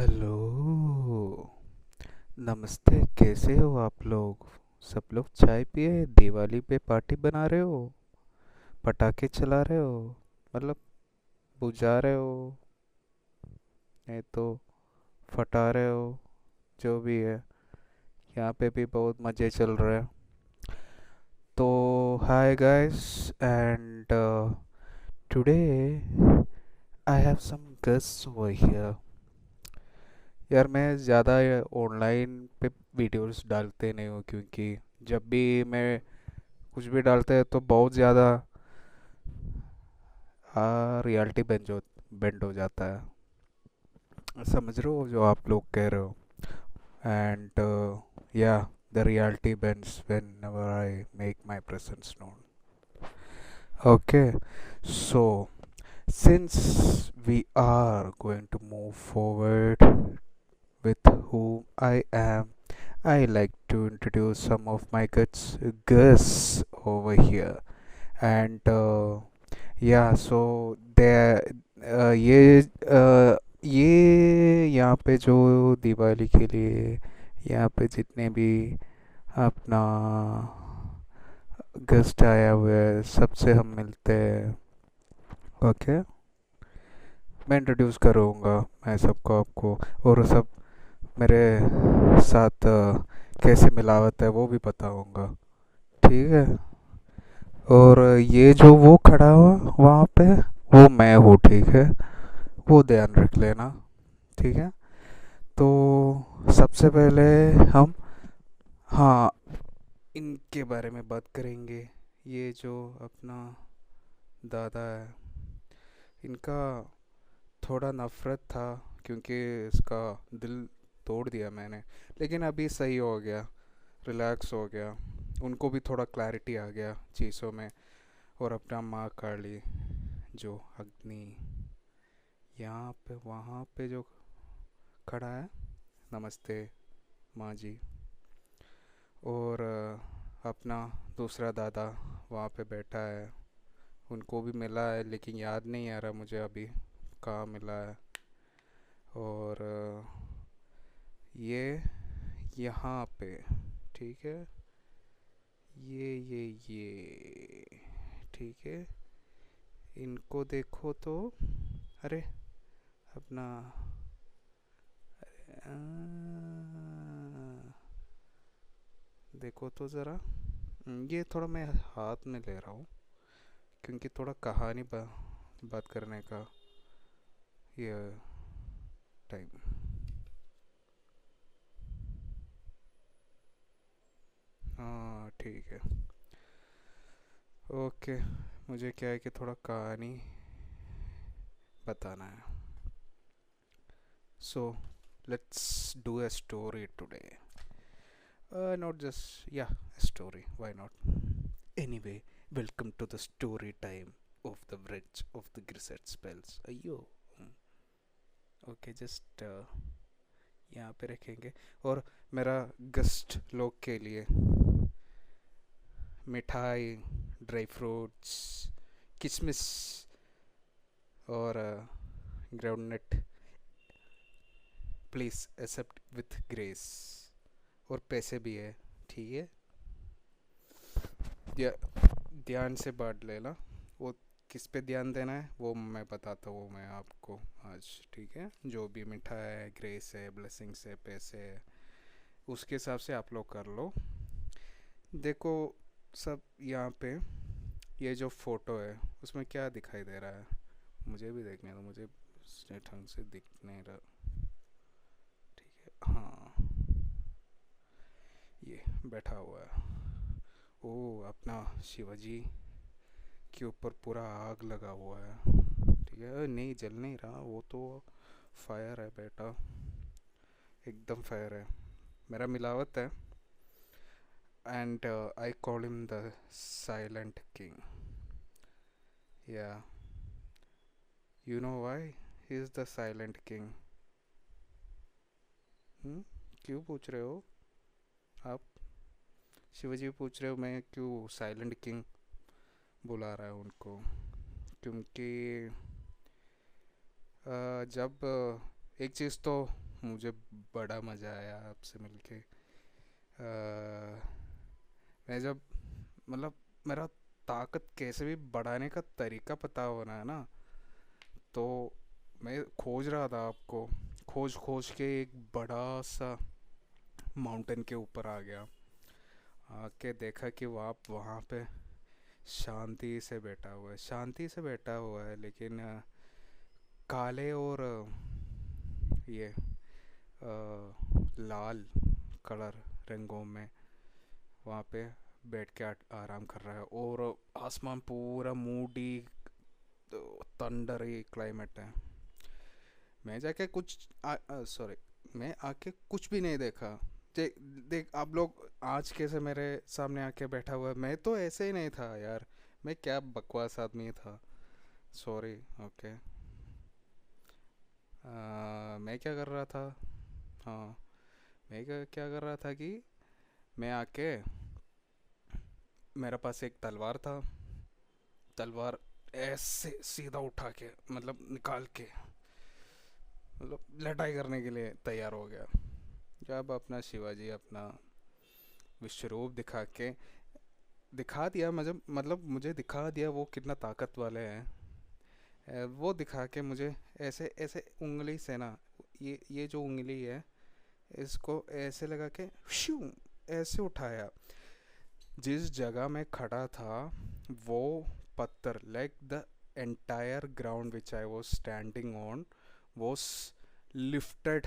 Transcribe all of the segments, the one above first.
Hello. नमस्ते, कैसे हो आप लोग? सब लोग चाय पिए, दिवाली पे पार्टी बना रहे हो, पटाखे चला रहे हो, मतलब बुझा रहे हो, नहीं तो फटा रहे हो, जो भी है। यहाँ पे भी बहुत मज़े चल रहे हैं। तो hi guys, and today I have some guests over here. यार मैं ज़्यादा ऑनलाइन पे वीडियोस डालते नहीं हूँ, क्योंकि जब भी मैं कुछ भी डालते हैं तो बहुत ज़्यादा रियलिटी बेंड हो जाता है। समझ रहे हो जो आप लोग कह रहे हो? एंड या the reality bends whenever I make my presence known. Okay, so since we are going to move forward with who I am, I like to introduce some of my guests over here. And या सो दे ये यहाँ पे जो दिवाली के लिए यहाँ पे जितने भी अपना गेस्ट आया हुआ है, सबसे हम मिलते हैं। ओके, मैं इंट्रोड्यूस करूँगा मैं सबको आपको, और सब मेरे साथ कैसे मिलावट है वो भी बताऊँगा। ठीक है। और ये जो वो खड़ा हुआ वहाँ पे, वो मैं हूँ, ठीक है? वो ध्यान रख लेना। ठीक है। तो सबसे पहले हम, हाँ, इनके बारे में बात करेंगे। ये जो अपना दादा है, इनका थोड़ा नफरत था, क्योंकि इसका दिल तोड़ दिया मैंने, लेकिन अभी सही हो गया, रिलैक्स हो गया। उनको भी थोड़ा क्लैरिटी आ गया चीज़ों में। और अपना माँ काली, जो अग्नि, यहाँ पे वहाँ पे जो खड़ा है, नमस्ते माँ जी। और अपना दूसरा दादा वहाँ पे बैठा है, उनको भी मिला है, लेकिन याद नहीं आ रहा मुझे अभी कहाँ मिला है। और ये यहाँ पे, ठीक है, ये ठीक है। इनको देखो तो, अरे अपना, अ, देखो तो ज़रा। ये थोड़ा मैं हाथ में ले रहा हूँ, क्योंकि थोड़ा कहानी बात करने का ये टाइम। हाँ ठीक है। ओके, मुझे क्या है कि थोड़ा कहानी बताना है। So let's do a story today. Not just, yeah, a story. Why not? Anyway, welcome to the story time of the Bridge of the Grisette Spells. अयो, ओके, जस्ट यहाँ पे रखेंगे। और मेरा गेस्ट लोग के लिए मिठाई, ड्राई फ्रूट्स, किशमिश और groundnut, please accept with grace. और पैसे भी है, ठीक है? ध्यान से बांट लेना। वो किस पे ध्यान देना है वो मैं बताता हूँ मैं आपको आज, ठीक है? जो भी मिठाई है, ग्रेस है, ब्लेसिंग्स है, पैसे है, उसके हिसाब से आप लोग कर लो। देखो सब, यहाँ पे ये जो फोटो है उसमें क्या दिखाई दे रहा है? मुझे भी देखने दो, मुझे ढंग से दिख नहीं रहा। ठीक है, हाँ, ये बैठा हुआ है। ओ, अपना शिवाजी के ऊपर पूरा आग लगा हुआ है। ठीक है, नहीं जल नहीं रहा, वो तो फायर है बेटा, एकदम फायर है। मेरा मिलावट है। And I call him the silent king. Yeah, you know why he is the silent king? क्यों पूछ रहे हो आप? शिवाजी पूछ रहे हो मैं क्यों साइलेंट किंग बुला रहा है उनको? क्योंकि जब एक चीज़ तो मुझे बड़ा मज़ा आया आपसे मिलके। मैं जब मतलब मेरा ताकत कैसे भी बढ़ाने का तरीका पता होना है ना, तो मैं खोज रहा था आपको, खोज खोज के एक बड़ा सा माउंटेन के ऊपर आ गया। आके देखा कि वो आप वहाँ पे शांति से बैठा हुआ है, शांति से बैठा हुआ है, लेकिन काले और ये लाल कलर रंगों में वहाँ पे बैठ के आराम कर रहा है। और आसमान पूरा मूडी थंडरी क्लाइमेट है। मैं जाके कुछ सॉरी, मैं आके कुछ भी नहीं देखा। देख देख आप लोग आज कैसे मेरे सामने आके बैठा हुआ है, मैं तो ऐसे ही नहीं था यार। मैं क्या बकवास आदमी था। सॉरी। ओके। मैं क्या कर रहा था? हाँ, मैं क्या क्या कर रहा था कि मैं आके, मेरे पास एक तलवार था। तलवार ऐसे सीधा उठा के, मतलब निकाल के, मतलब लड़ाई करने के लिए तैयार हो गया। जब अपना शिवाजी अपना विश्वरूप दिखा दिया, मतलब मुझे दिखा दिया वो कितना ताकत वाले हैं। वो दिखा के मुझे ऐसे ऐसे उंगली से ना, ये जो उंगली है, इसको ऐसे लगा के शू ऐसे उठाया। जिस जगह मैं खड़ा था वो पत्थर, like the entire ground which I was standing on was lifted,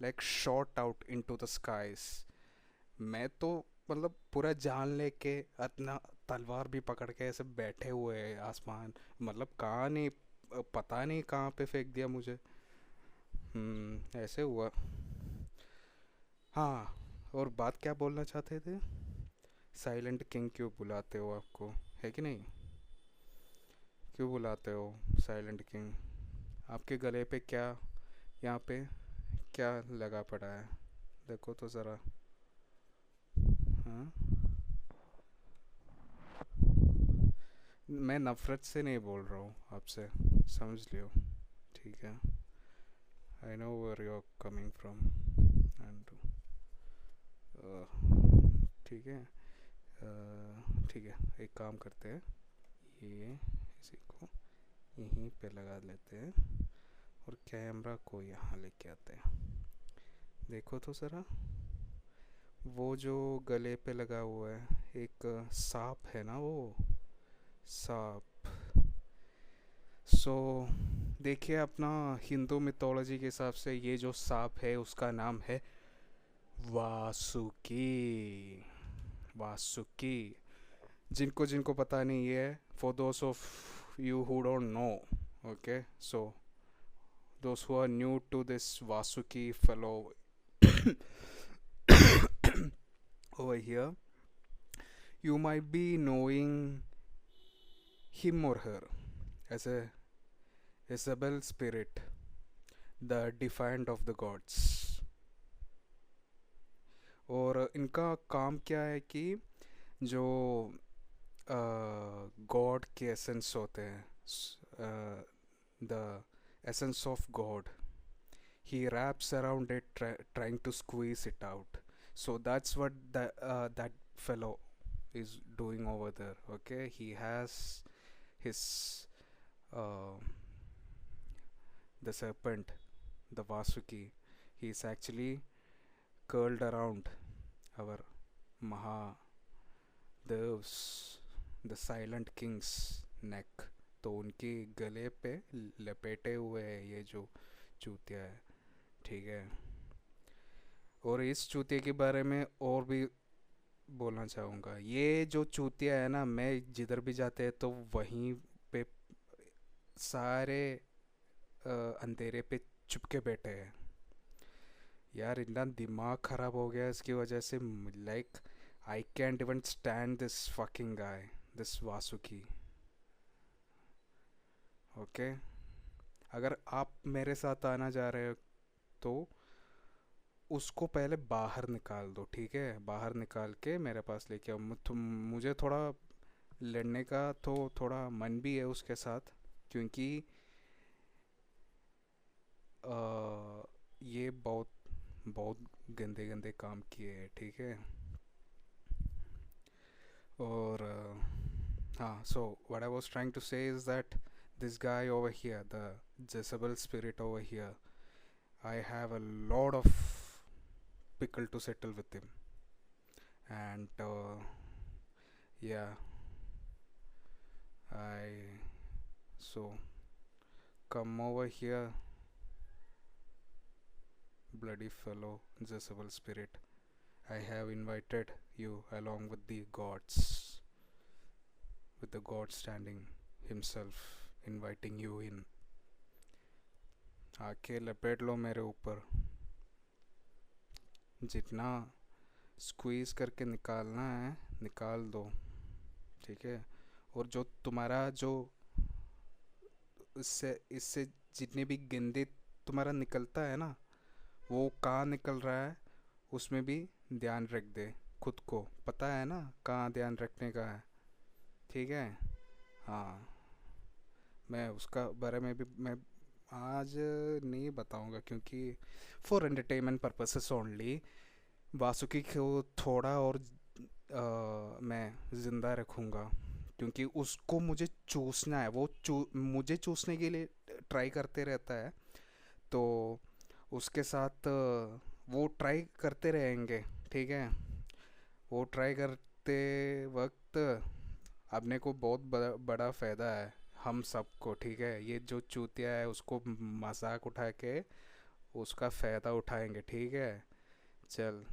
like shot out into the skies. मैं तो मतलब पूरा जान लेके अपना तलवार भी पकड़ के ऐसे बैठे हुए हैं आसमान, मतलब कहाँ नहीं, पता नहीं कहाँ पे फेंक दिया मुझे। ऐसे हुआ। हाँ, और बात क्या बोलना चाहते थे? साइलेंट किंग क्यों बुलाते हो आपको, है कि नहीं? क्यों बुलाते हो साइलेंट किंग? आपके गले पे क्या, यहाँ पे क्या लगा पड़ा है? देखो तो ज़रा। हाँ, मैं नफ़रत से नहीं बोल रहा हूँ आपसे, समझ लियो। ठीक है, I know where you are coming from. And ठीक है। ठीक है, एक काम करते हैं, ये इसी को यहीं पे लगा लेते हैं और कैमरा को यहाँ लेके आते हैं। देखो तो ज़रा, वो जो गले पे लगा हुआ है, एक सांप है ना वो, सांप। सो देखिए, अपना हिंदू मिथोलॉजी के हिसाब से ये जो सांप है उसका नाम है वासुकी। वासुकी। जिनको जिनको पता नहीं है, for those of you who don't know, okay, so those who are new to this Vasuki fellow over here, you might be knowing him or her as a Isabel spirit, the defiant of the gods. और इनका काम क्या है कि जो God के essence होते हैं, the essence of God, he wraps around it, trying to squeeze it out. So that's what that fellow is doing over there. Okay, he has his uh, the serpent, the Vasuki. He is actually curled around our Mahadevs, the silent king's neck. तो उनके गले पे लपेटे हुए है ये जो चूतिया है, ठीक है। और इस चूतिया के बारे में और भी बोलना चाहूँगा। ये जो चूतिया है ना, मैं जिधर भी जाते हैं तो वहीं पे सारे अंधेरे पे चुपके बैठे हैं। यार इतना दिमाग ख़राब हो गया इसकी वजह से, like I can't even stand this fucking guy, this Vasuki. Okay, अगर आप मेरे साथ आना जा रहे हो तो उसको पहले बाहर निकाल दो, ठीक है? बाहर निकाल के मेरे पास लेके आओ। मुझे थोड़ा लड़ने का तो थोड़ा मन भी है उसके साथ, क्योंकि ये ये बहुत बहुत गंदे गंदे काम किए हैं, ठीक है। और हाँ, so what I was trying to say is that this guy over here, the Jezebel spirit over here, I have a lot of pickle to settle with him. And yeah, I so come over here, bloody fellow Jezebel spirit. I have invited you along with the gods, with the god standing himself inviting you in. आके लपेट लो मेरे ऊपर, जितना squeeze करके निकालना है निकाल दो, ठीक है। और जो तुम्हारा जो इससे इससे जितने भी गंदे तुम्हारा निकलता है ना, वो कहाँ निकल रहा है उसमें भी ध्यान रख दे। खुद को पता है ना कहाँ ध्यान रखने का है, ठीक है। हाँ, मैं उसका बारे में भी मैं आज नहीं बताऊंगा, क्योंकि for entertainment purposes only Vasuki को थोड़ा और मैं ज़िंदा रखूँगा, क्योंकि उसको मुझे चूसना है। वो मुझे चूसने के लिए ट्राई करते रहता है, तो उसके साथ वो ट्राई करते रहेंगे, ठीक है। वो ट्राई करते वक्त अपने को बहुत बड़ा फ़ायदा है हम सबको, ठीक है। ये जो चूतिया है उसको मजाक उठा के उसका फ़ायदा उठाएंगे, ठीक है। चल,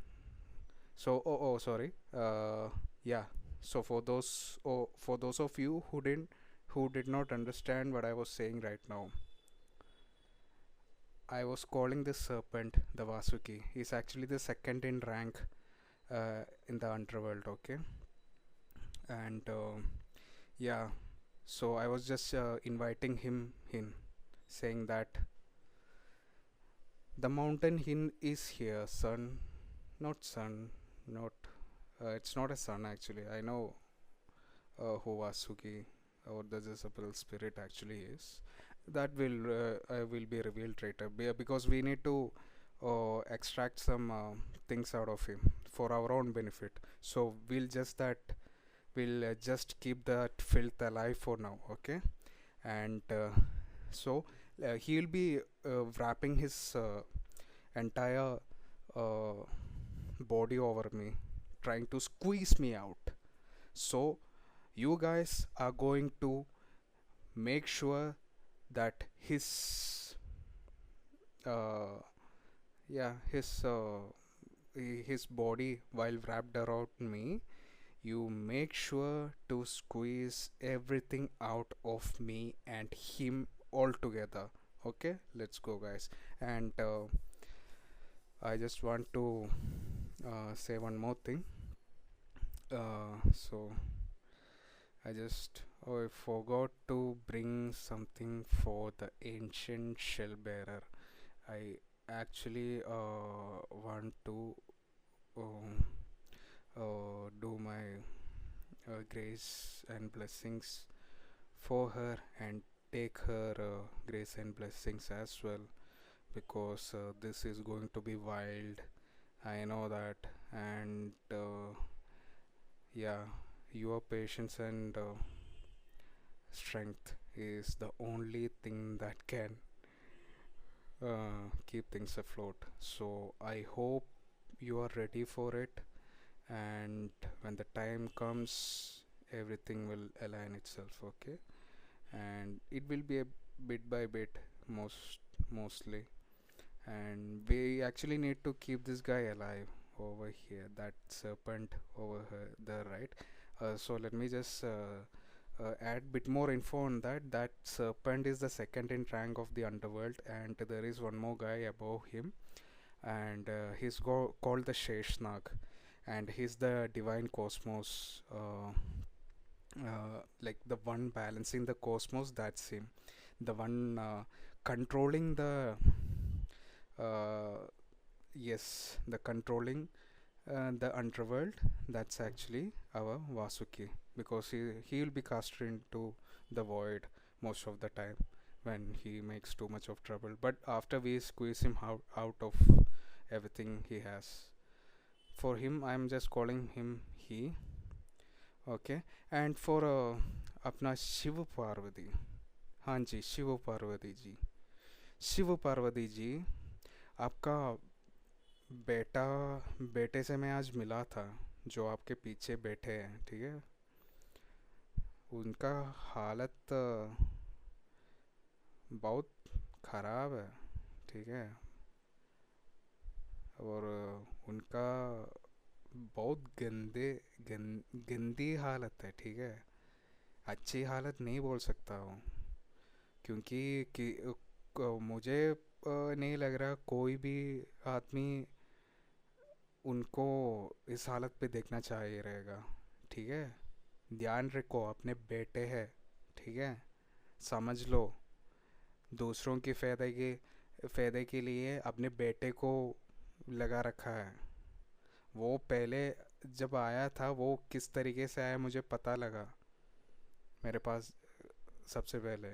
so oh sorry, yeah, so for those of you who did not understand what I was saying right now, I was calling this serpent the Vasuki. He's actually the second in rank in the underworld, okay. And yeah, so I was just inviting him in, saying that the mountain hin is here, son. Not sun, not it's not a sun actually. I know who Vasuki or the Jezebel spirit actually is. That will be revealed later, because we need to extract some things out of him for our own benefit. So we'll just keep that filth alive for now, okay? And so he'll be wrapping his entire uh, body over me, trying to squeeze me out. So you guys are going to make sure that uh, his his body, while wrapped around me, you make sure to squeeze everything out of me and him all together. Okay, let's go, guys. And I just want to say one more thing. So I forgot to bring something for the ancient shell bearer. I actually want to um, do my grace and blessings for her and take her grace and blessings as well, because this is going to be wild. I know that. And yeah, your patience and strength is the only thing that can keep things afloat. So I hope you are ready for it, and when the time comes, everything will align itself, okay. And it will be a bit by bit, mostly. And we actually need to keep this guy alive over here, that serpent over here, there, right. So let me just add bit more info on that serpent is the second in rank of the underworld, and there is one more guy above him, and he's called the Sheshnag, and he's the divine cosmos, like the one balancing the cosmos. That's him, the one controlling the yes, the controlling the underworld. That's actually our Vasuki, because he will be cast into the void most of the time. when he makes too much of trouble. But after we squeeze him out of everything he has. For him, I'm just calling him he. Okay. And for अपना शिव पार्वती, हाँ जी, शिव पार्वती जी, शिव पार्वती जी, आपका बेटा, बेटे से मैं आज मिला था, जो आपके पीछे बैठे हैं, ठीक है। उनका हालत बहुत ख़राब है, ठीक है। और उनका बहुत गंदी हालत है, ठीक है। अच्छी हालत नहीं बोल सकता हूँ, क्योंकि मुझे नहीं लग रहा कोई भी आदमी उनको इस हालत पे देखना चाहिए रहेगा, ठीक है। ध्यान रखो, अपने बेटे हैं, ठीक है, समझ लो। दूसरों की फ़ायदे के लिए अपने बेटे को लगा रखा है। वो पहले जब आया था, वो किस तरीके से आया मुझे पता लगा मेरे पास सबसे पहले,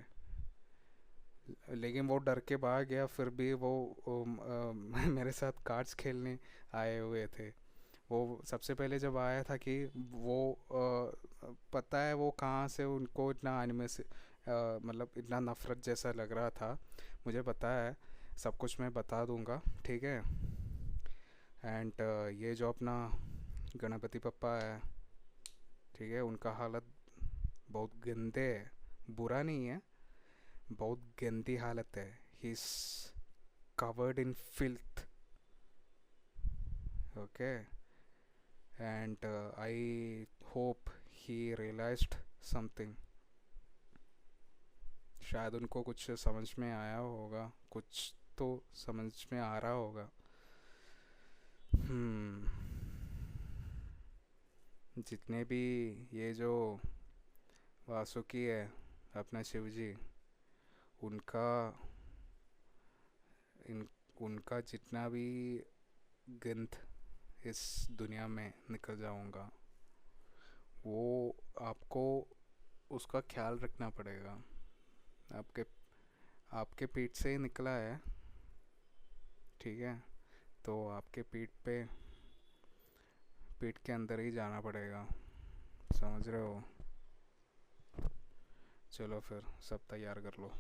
लेकिन वो डर के भाग गया। फिर भी वो मेरे साथ कार्ड्स खेलने आए हुए थे। वो सबसे पहले जब आया था कि वो पता है वो कहाँ से उनको इतना एनिमे से मतलब इतना नफ़रत जैसा लग रहा था, मुझे पता है। सब कुछ मैं बता दूंगा, ठीक है। एंड ये जो अपना गणपति पप्पा है, ठीक है, उनका हालत बहुत गंदे है, बुरा नहीं है, बहुत गंदी हालत है। He is covered in filth, okay. And I hope he realized something. शायद उनको कुछ समझ में आया होगा, कुछ तो समझ में आ रहा होगा। जितने भी ये जो वासुकी है, अपना शिव जी, उनका इन उनका जितना भी गंध इस दुनिया में निकल जाऊंगा, वो आपको उसका ख्याल रखना पड़ेगा। आपके आपके पीठ से ही निकला है, ठीक है, तो आपके पीठ के अंदर ही जाना पड़ेगा, समझ रहे हो। चलो फिर सब तैयार कर लो।